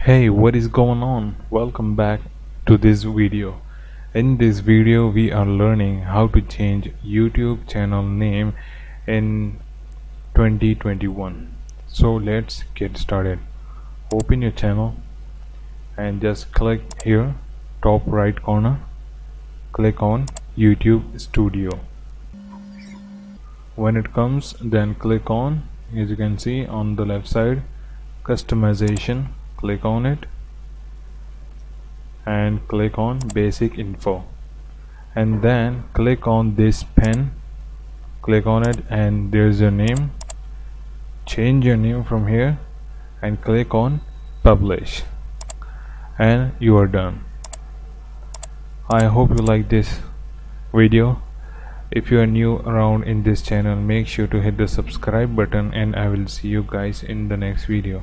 Hey, what is going on? Welcome back to this video. In this video we are learning how to change YouTube channel name in 2021. So let's get started. Open your channel and just click here, top right corner, click on YouTube Studio. When it comes, then click on, as you can see on the left side, customization. Click on it and click on basic info, and then click on this pen, click on it, and there's your name. Change your name from here and click on publish, and you are done. I hope you like this video. If you are new around in this channel, make sure to hit the subscribe button, and I will see you guys in the next video.